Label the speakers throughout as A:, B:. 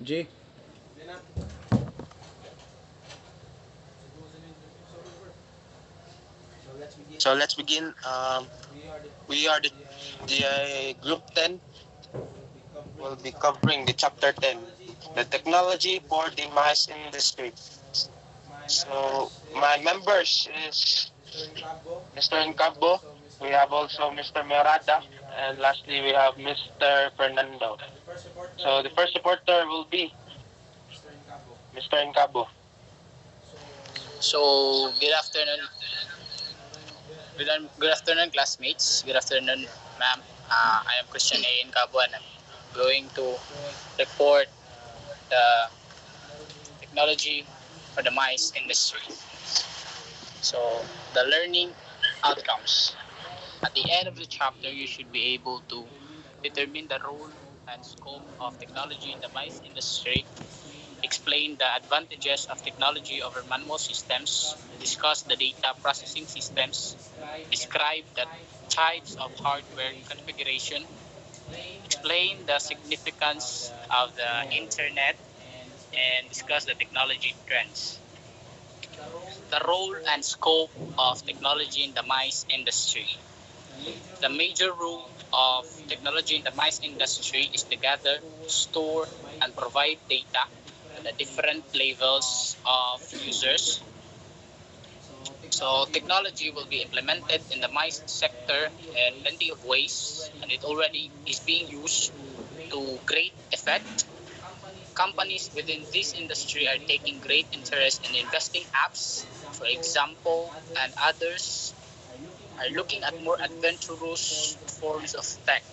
A: G.
B: So let's begin. We are the group 10. We'll be covering the chapter 10, the technology for the mass industry. So my members is Mr. Incabo. We have also Mr. Merada, and lastly we have Mr. Fernando. So the first reporter will be Mr. Incabo.
C: So, good afternoon, classmates. Good afternoon, ma'am. I am Christian A. Incabo, and I'm going to report the technology for the mice industry. So, the learning outcomes. At the end of the chapter, you should be able to determine the role and scope of technology in the mice industry, explain the advantages of technology over manual systems, discuss the data processing systems, describe the types of hardware configuration, explain the significance of the internet, and discuss the technology trends. The role and scope of technology in the mice industry. The major role of technology in the mice industry is to gather, store, and provide data at the different levels of users. So technology will be implemented in the mice sector in plenty of ways, and it already is being used to great effect. Companies within this industry are taking great interest in investing apps, for example, and others are looking at more adventurous forms of tech.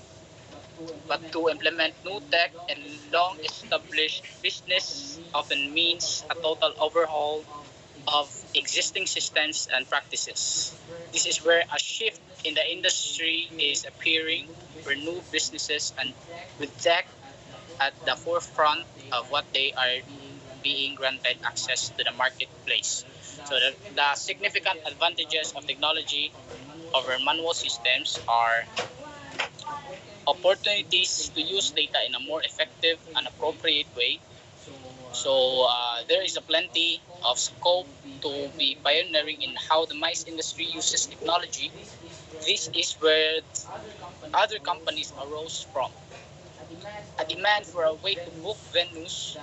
C: But to implement new tech in long established business often means a total overhaul of existing systems and practices. This is where a shift in the industry is appearing, where new businesses and with tech at the forefront of what they are being granted access to the marketplace. So the significant advantages of technology over manual systems are opportunities to use data in a more effective and appropriate way. So there is a plenty of scope to be pioneering in how the mice industry uses technology. This is where other companies arose from. A demand for a way to book venues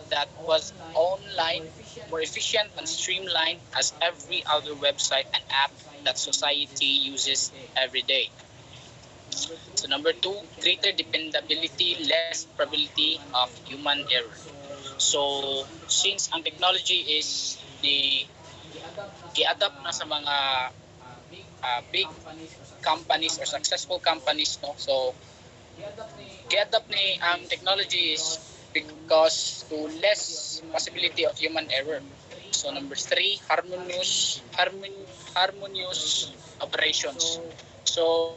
C: that was online, more efficient and streamlined as every other website and app that society uses every day. So number two, greater dependability, less probability of human error. So since ang technology is gi-adapt na sa mga big companies or successful companies, no? So gi-adapt ni ang technology is because to less possibility of human error. So number three, harmonious operations. So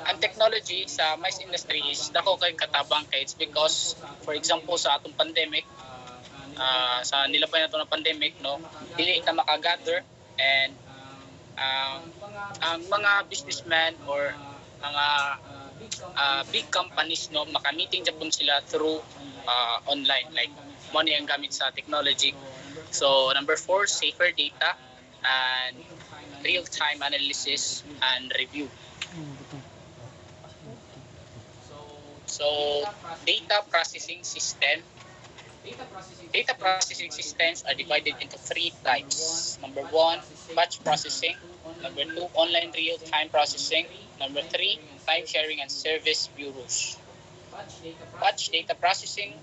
C: ang technology sa mice industry is dako kay katabang kay it's because for example sa atong pandemic sa nilabay na to na pandemic, no, dili na makagather, and ang mga businessmen or mga big companies, no, maka-meeting japon sila through online, like money ang gamit sa technology. So number four, safer data and real-time analysis and review. So data processing system. Data processing systems are divided into three types. Number one, batch processing. Number two, online real-time processing. Number three, time sharing and service bureaus. Batch data processing.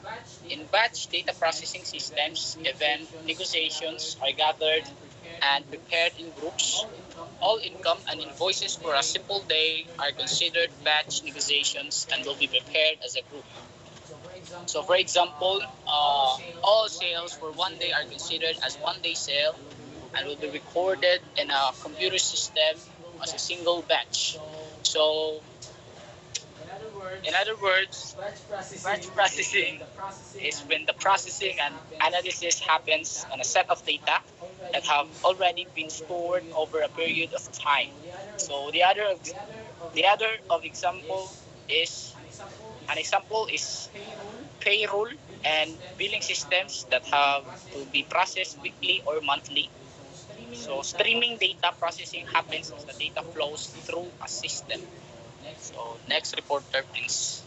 C: In batch data processing systems, event negotiations are gathered and prepared in groups. All income and invoices for a simple day are considered batch negotiations and will be prepared as a group. So, for example, all sales for one day are considered as one day sale and will be recorded in a computer system as a single batch. So, in other words, batch processing is when the processing and analysis happens on a set of data that have already been stored over a period of time. So the other of example is an example is payroll and billing systems that have to be processed weekly or monthly. So streaming data processing happens as the data flows through a system. So next reporter, please.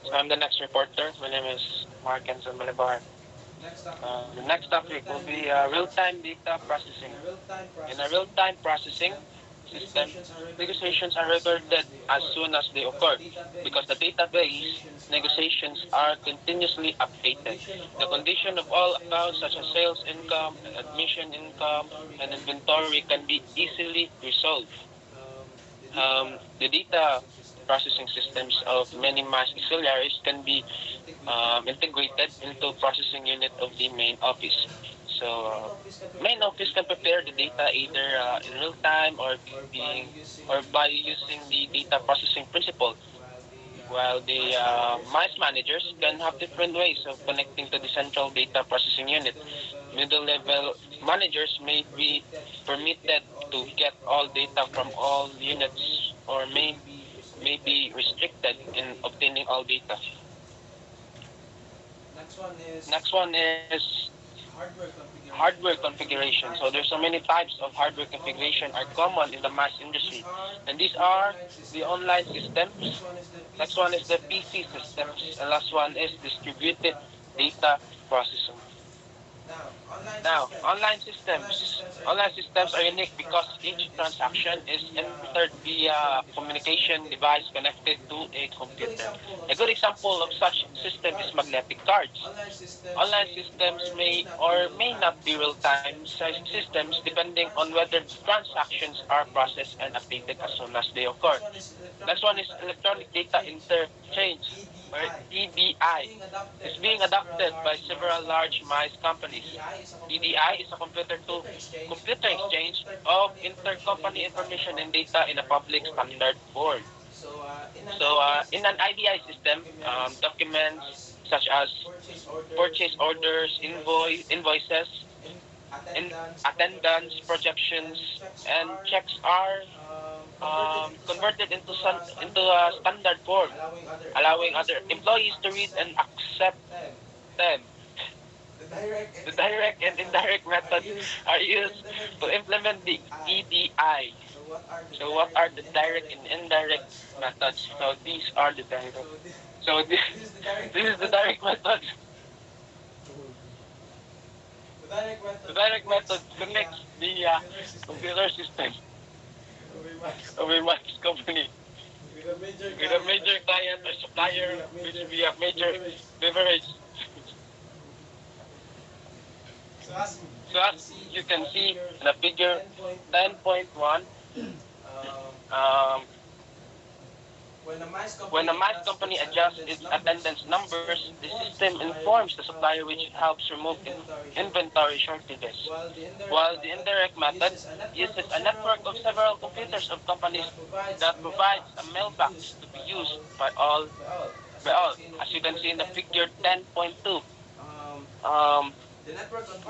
B: So I'm the next reporter. My name is Mark Enzo Malibar. The next topic will be real-time data processing. In a real-time processing system, negotiations are recorded as soon as they occur because the database negotiations are continuously updated. The condition of all accounts such as sales income, admission income, and inventory can be easily resolved. The data processing systems of many mass auxiliaries can be integrated into processing unit of the main office. So main office can prepare the data either in real time or by using the data processing principle, while the mice managers can have different ways of connecting to the central data processing unit. Middle level managers may be permitted to get all data from all units or may be restricted in obtaining all data. Next one is hardware configuration. So there's so many types of hardware configuration are common in the mass industry. And these are the online systems. Next one is the PC systems. And last one is distributed data processing. Now, online systems are unique because each transaction is entered via communication device connected to a computer. A good example of such system is magnetic cards. Online systems may or may not be real-time systems depending on whether transactions are processed and updated as soon as they occur. Next one is electronic data interchange, or EDI. It's being adopted by several large mice companies. EDI is a computer exchange of intercompany information and data in a public standard form. So, in an IDI system, documents such as purchase orders, invoices, in attendance projections, and checks are converted into a standard form, allowing other employees to read and accept them. The direct and indirect methods are used to implement the EDI. So what are the direct and indirect methods? So these are the direct. So this is the direct method. The direct method connects the computer system of a mass company with a major client or supplier, which will be a major beverage. So as you can see in the figure 10.1, um, when a mice company adjusts its attendance numbers, the system informs the supplier, which helps remove inventory shortages. While the indirect method uses a network of several computers of companies that provides a mailbox to be used by all. As you can see in the figure 10.2, um,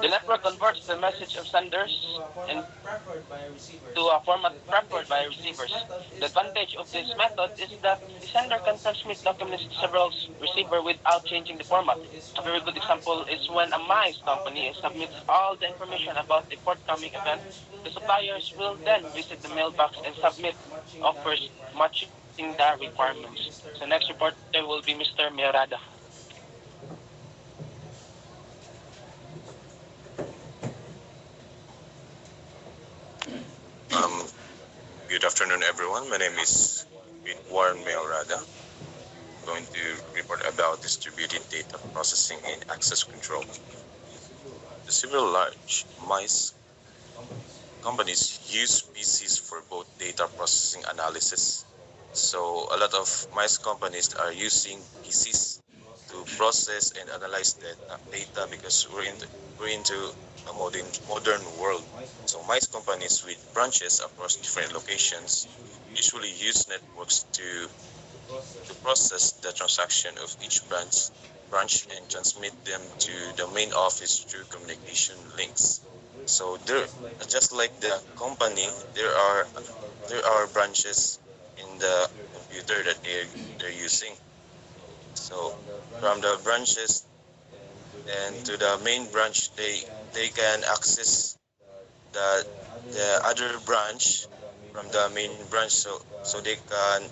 B: the network converts the message of senders into a format preferred by receivers. The advantage of this method is that the sender can transmit documents to several receivers without changing the format. A very good example is when a mice company submits all the information about the forthcoming event. The suppliers will then visit the mailbox and submit offers matching the requirements. So next reporter will be Mr. Mirada.
A: Um, Good afternoon, everyone. My name is Warren Mayorada. I'm going to report about distributed data processing and access control. The several large mice companies use PCs for both data processing analysis. So a lot of mice companies are using PCs to process and analyze data because we're into a modern world. So mice companies with branches across different locations usually use networks to process the transaction of each branch and transmit them to the main office through communication links. So there, just like the company, there are branches in the computer that they're using. So from the branches and to the main branch, they can access the other branch from the main branch, so they can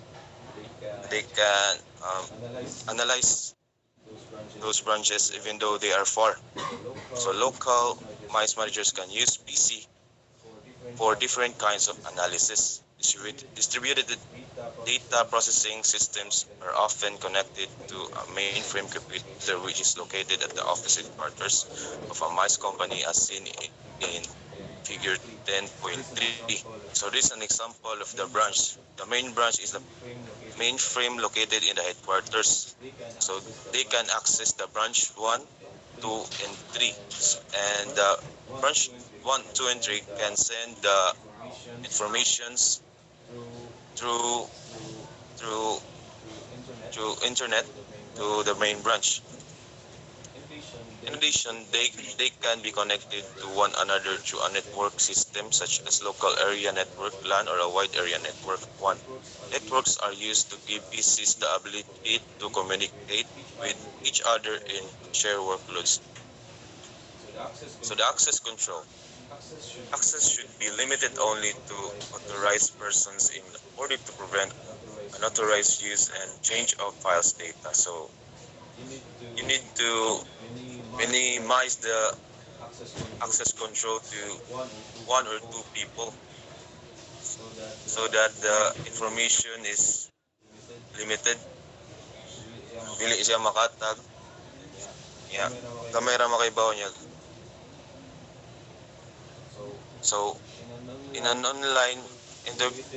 A: analyze those branches even though they are far. So local mice managers can use PC for different kinds of analysis. Distributed data processing systems are often connected to a mainframe computer which is located at the office headquarters of a mice company as seen in figure 10.3. So this is an example of the branch. The main branch is the mainframe located in the headquarters. So they can access the branch 1, 2, and 3. And branch 1, 2, and 3 can send the informations through through through internet to the main branch. In addition, they can be connected to one another through a network system such as local area network LAN or a wide area network WAN. Networks are used to give PCs the ability to communicate with each other and share workloads. So the access control. Access should be limited only to authorized persons in order to prevent unauthorized use and change of files data. So you need to minimize the access control to one or two people so that the information is limited. Dili siya makatag. Yeah. Gamay ra makaibaw niya. So in an online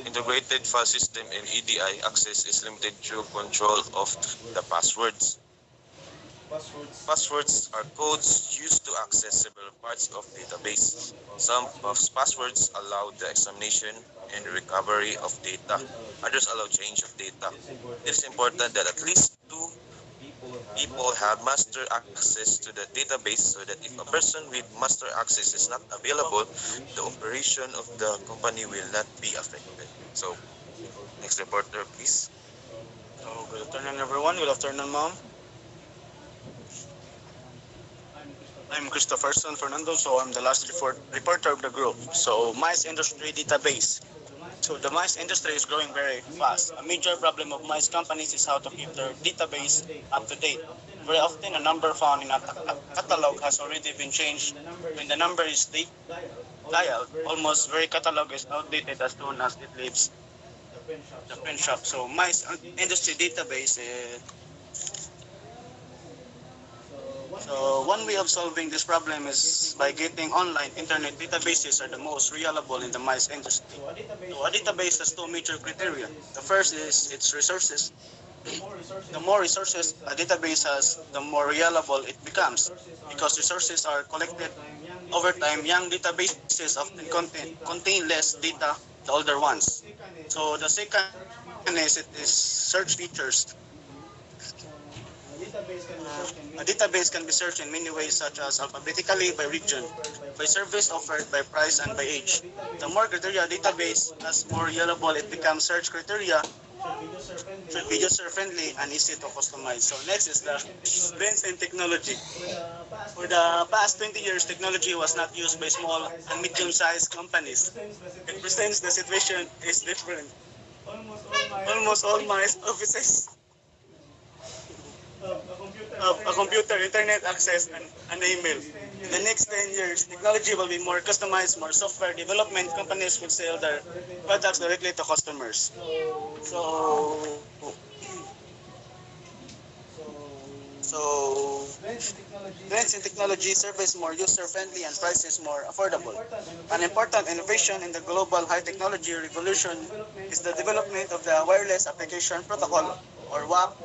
A: integrated file system and EDI, access is limited through control of the passwords. Passwords are codes used to access several parts of database. Some of passwords allow the examination and recovery of data. Others allow change of data. It is important that at least two people have master access to the database so that if a person with master access is not available, the operation of the company will not be affected. So, next reporter, please.
D: So, good afternoon, everyone. Good afternoon, ma'am. I'm Christopherson Fernando, so I'm the last reporter of the group. So, mice industry database. So, the mice industry is growing very fast. A major problem of mice companies is how to keep their database up to date. Very often, a number found in a catalog has already been changed. When the number is dialed, almost very catalog is outdated as soon as it leaves the print shop. So, mice industry database So one way of solving this problem is by getting online internet databases are the most reliable in the mice industry. So a database has two major criteria. The first is its resources. The more resources a database has, the more reliable it becomes. Because resources are collected over time, young databases often contain less data than the older ones. So the second is it is search features. A database can be searched in many ways such as alphabetically by region, by service offered, by price, and by age. The more criteria a database has, more reliable it becomes. Search criteria should be user-friendly and easy to customize. So next is the trends in technology. For the past 20 years, technology was not used by small and medium-sized companies. It presents the situation is different. Almost all my offices a computer, internet access, and an email. In the next 10 years, technology will be more customized, more software development. Companies will sell their products directly to customers. So, so trends in technology, service more user-friendly, and prices more affordable. An important innovation in the global high technology revolution is the development of the Wireless Application Protocol, or WAP.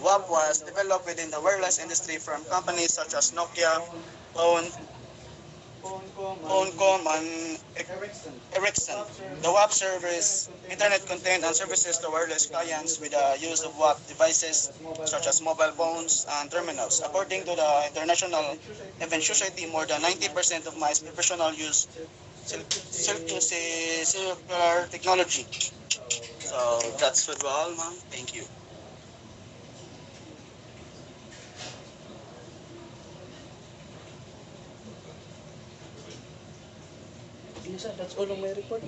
D: WAP was developed within the wireless industry from companies such as Nokia, Phonecom, and Ericsson. The WAP serves internet content and services to wireless clients with the use of WAP devices such as mobile phones and terminals. According to the International Event Society, more than 90% of mice professional use cellular technology. So that's would be all, ma'am. Thank you.
E: Yes, sir. That's all on my report.